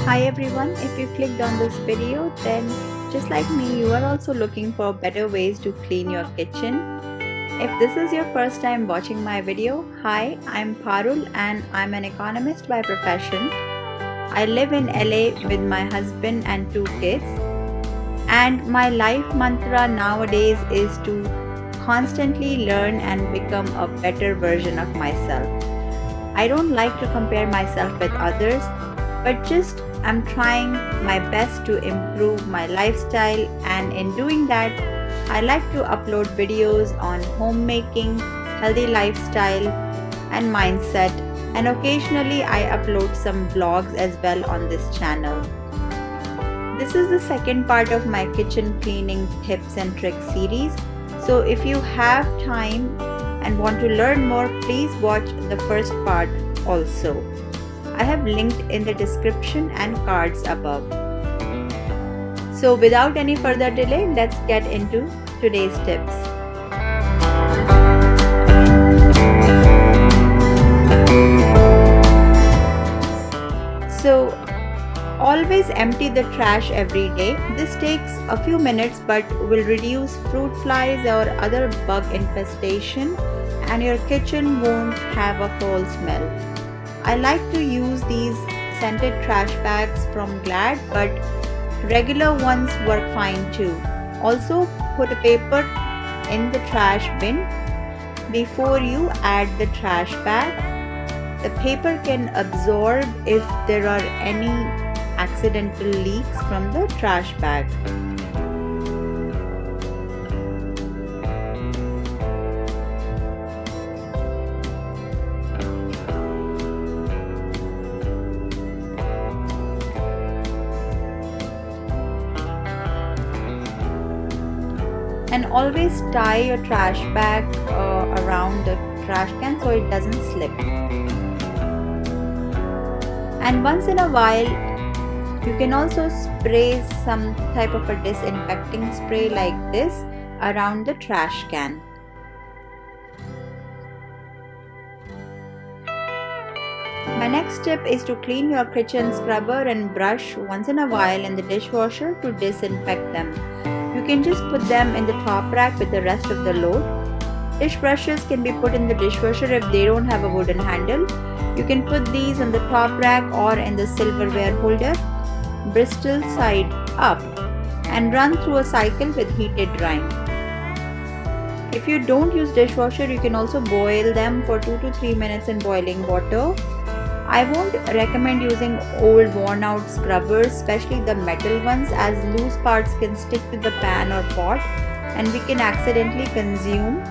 Hi everyone, if you clicked on this video, then just like me, you are also looking for better ways to clean your kitchen. If this is your first time watching my video, hi, I'm Parul and I'm an economist by profession. I live in LA with my husband and 2 kids, and my life mantra nowadays is to constantly learn and become a better version of myself. I don't like to compare myself with others, but just I'm trying my best to improve my lifestyle, and in doing that, I like to upload videos on homemaking, healthy lifestyle, and mindset, and occasionally I upload some vlogs as well on this channel. This is the second part of my kitchen cleaning tips and tricks series, so if you have time and want to learn more, please watch the first part also. I have linked in the description and cards above. So without any further delay, let's get into today's tips. So always empty the trash every day. This takes a few minutes but will reduce fruit flies or other bug infestation, and your kitchen won't have a foul smell. I like to use these scented trash bags from Glad, but regular ones work fine too. Also, put a paper in the trash bin before you add the trash bag. The paper can absorb if there are any accidental leaks from the trash bag. And always tie your trash bag around the trash can so it doesn't slip. And once in a while, you can also spray some type of a disinfecting spray like this around the trash can. My next tip is to clean your kitchen scrubber and brush once in a while in the dishwasher to disinfect them. You can just put them in the top rack with the rest of the load. Dish brushes can be put in the dishwasher if they don't have a wooden handle. You can put these on the top rack or in the silverware holder, bristle side up, and run through a cycle with heated drying. If you don't use dishwasher, you can also boil them for 2 to 3 minutes in boiling water. I won't recommend using old worn out scrubbers, especially the metal ones, as loose parts can stick to the pan or pot and we can accidentally consume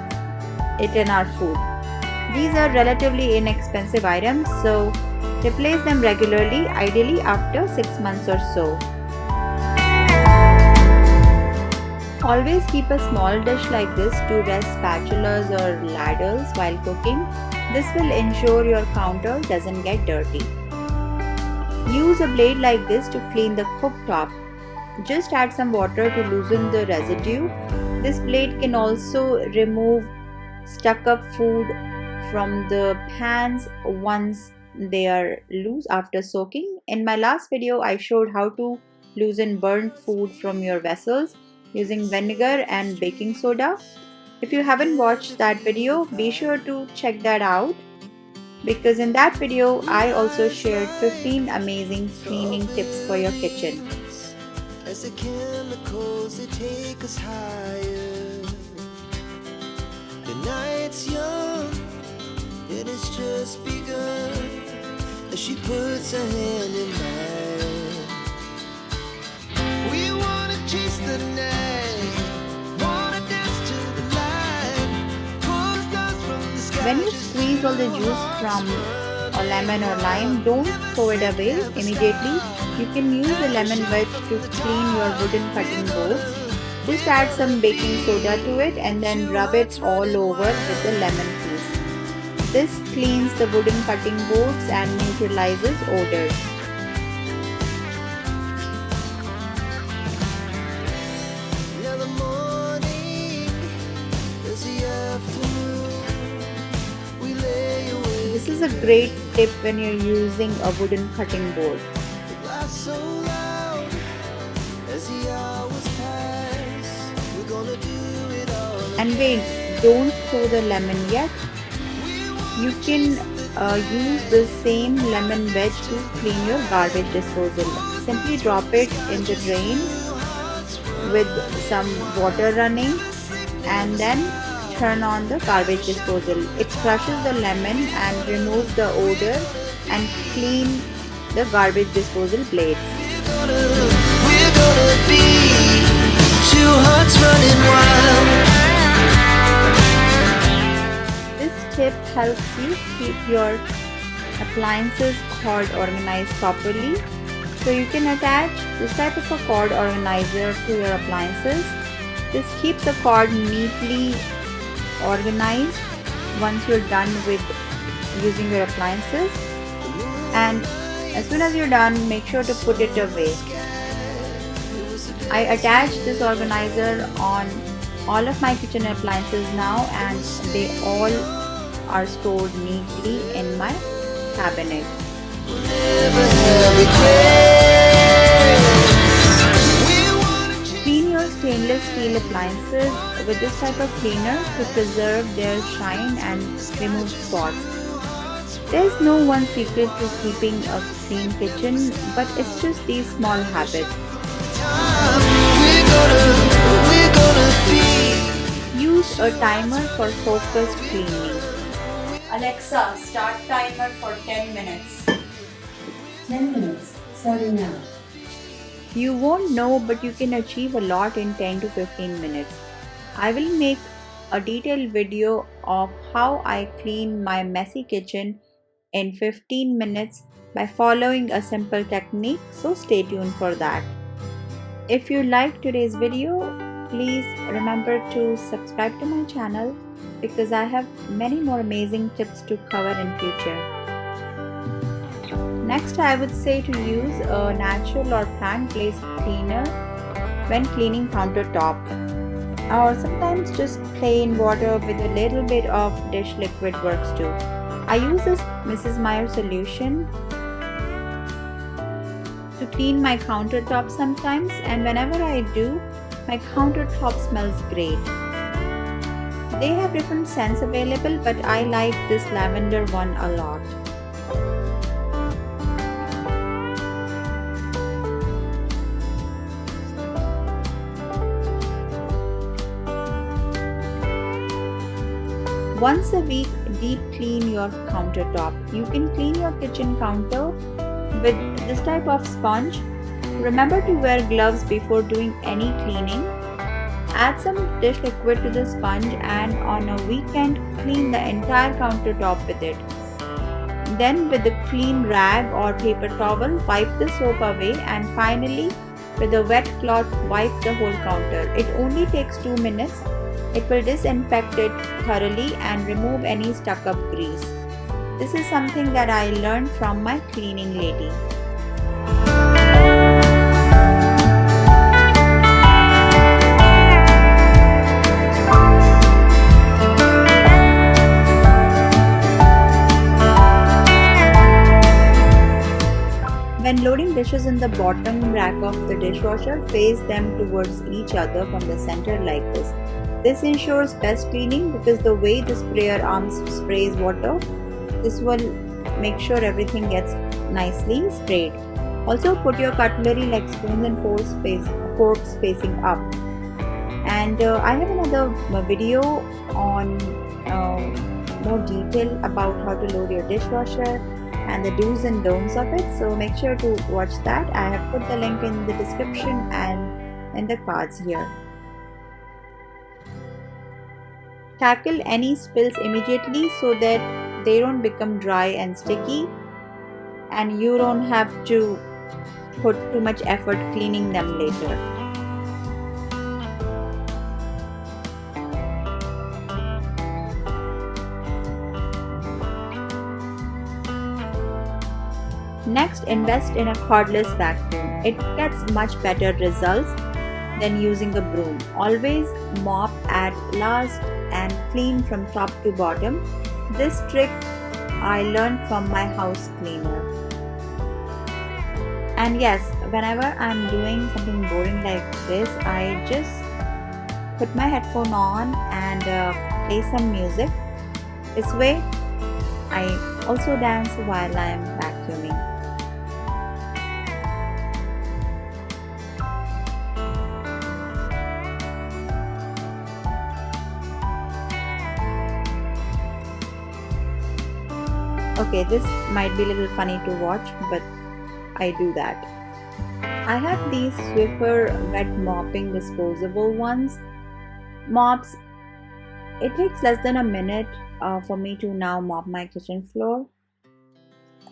it in our food. These are relatively inexpensive items, so replace them regularly, ideally after 6 months or so. Always keep a small dish like this to rest spatulas or ladles while cooking. This will ensure your counter doesn't get dirty. Use a blade like this to clean the cooktop. Just add some water to loosen the residue. This blade can also remove stuck up food from the pans once they are loose after soaking. In my last video, I showed how to loosen burnt food from your vessels using vinegar and baking soda. If you haven't watched that video, be sure to check that out, because in that video I also shared 15 amazing cleaning tips for your kitchen. As the chemicals they take us higher, the night's young and it's just begun, as she puts her hand in mine. We wanna chase the night. When you squeeze all the juice from a lemon or lime, don't throw it away immediately. You can use a lemon wedge to clean your wooden cutting boards. Just add some baking soda to it and then rub it all over with the lemon piece. This cleans the wooden cutting boards and neutralizes odors. This is a great tip when you're using a wooden cutting board. so loud as the hours pass. We're gonna do it all And again. wait, don't throw the lemon yet. You can use the same lemon wedge to clean your garbage disposal. Simply drop it in the drain with some water running and then turn on the garbage disposal. It crushes the lemon and removes the odor and clean the garbage disposal blades. We're gonna be two hearts running wild. This tip helps you keep your appliances cord organized properly. So you can attach this type of a cord organizer to your appliances. This keeps the cord neatly organized once you're done with using your appliances, and as soon as you're done, make sure to put it away. I attach this organizer on all of my kitchen appliances now, and they all are stored neatly in my cabinet. Clean your stainless steel appliances with this type of cleaner to preserve their shine and remove spots. There's no one secret to keeping a clean kitchen, but it's just these small habits. Use a timer for focused cleaning. Alexa, start timer for 10 minutes. 10 minutes, starting now. You won't know, but you can achieve a lot in 10 to 15 minutes. I will make a detailed video of how I clean my messy kitchen in 15 minutes by following a simple technique, so stay tuned for that. If you liked today's video, please remember to subscribe to my channel because I have many more amazing tips to cover in future. Next, I would say to use a natural or plant-based cleaner when cleaning countertop, or sometimes just plain water with a little bit of dish liquid works too. I use this Mrs. Meyer solution to clean my countertop sometimes, and whenever I do, my countertop smells great. They have different scents available, but I like this lavender one a lot. Once a week, deep clean your countertop. You can clean your kitchen counter with this type of sponge. Remember to wear gloves before doing any cleaning. Add some dish liquid to the sponge and on a weekend, clean the entire countertop with it. Then with a clean rag or paper towel, wipe the soap away, and finally with a wet cloth, wipe the whole counter. It only takes 2 minutes. It will disinfect it thoroughly and remove any stuck-up grease. This is something that I learned from my cleaning lady. When loading dishes in the bottom rack of the dishwasher, face them towards each other from the center like this. This ensures best cleaning because the way the sprayer arm sprays water, this will make sure everything gets nicely sprayed. Also put your cutlery like spoons and forks facing up. And I have another video on more detail about how to load your dishwasher and the do's and don'ts of it, so make sure to watch that. I have put the link in the description and in the cards here. Tackle any spills immediately so that they don't become dry and sticky, and you don't have to put too much effort cleaning them later. Next, invest in a cordless vacuum. It gets much better results than using a broom. Always mop at last and clean from top to bottom. This trick I learned from my house cleaner. And yes, whenever I'm doing something boring like this, I just put my headphone on and play some music. This way, I also dance while I'm vacuuming. Okay, this might be a little funny to watch, but I do that. I have these Swiffer wet mopping disposable ones. Mops, it takes less than a minute for me to now mop my kitchen floor.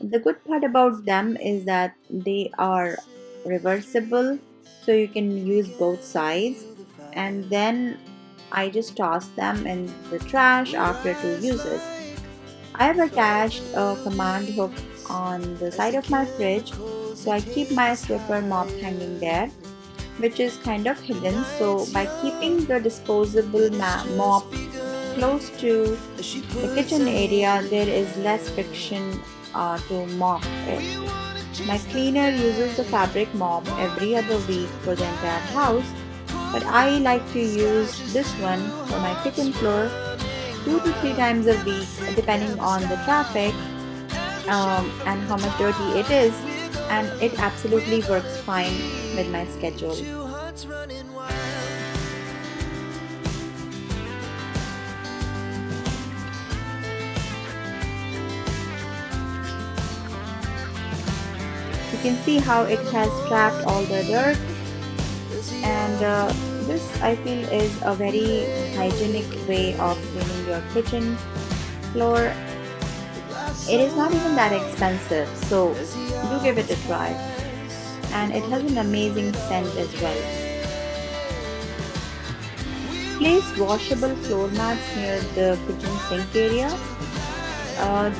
The good part about them is that they are reversible, so you can use both sides, and then I just toss them in the trash after 2 uses. I have attached a command hook on the side of my fridge, so I keep my Swiffer mop hanging there, which is kind of hidden. So by keeping the disposable mop close to the kitchen area, there is less friction to mop it. My cleaner uses the fabric mop every other week for the entire house, but I like to use this one for my kitchen floor 2 to 3 times a week, depending on the traffic and how much dirty it is, and it absolutely works fine with my schedule. You can see how it has trapped all the dirt, and this I feel is a very hygienic way of cleaning your kitchen floor. It is not even that expensive, so do give it a try, and it has an amazing scent as well. Place washable floor mats near the kitchen sink area. Uh,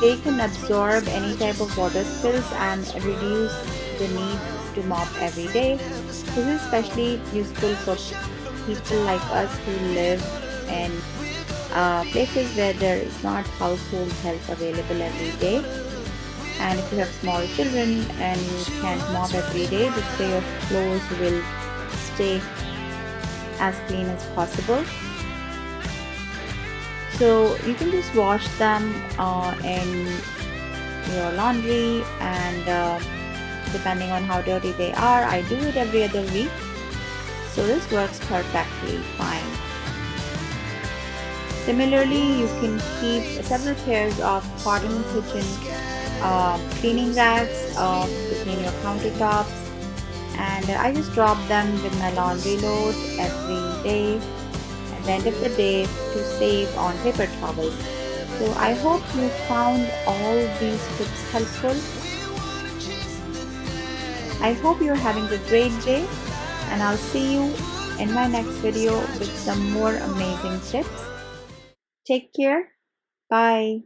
they can absorb any type of water spills and reduce the need to mop every day. This is especially useful for people like us who live in places where there is not household help available every day. And if you have small children and you can't mop every day, this way your floors will stay as clean as possible. So you can just wash them in your laundry, and depending on how dirty they are, I do it every other week. So this works perfectly fine. Similarly, you can keep several pairs of cotton kitchen cleaning rags to clean your countertops, and I just drop them with my laundry load every day at the end of the day to save on paper towels. So I hope you found all these tips helpful. I hope you're having a great day, and I'll see you in my next video with some more amazing tips. Take care. Bye.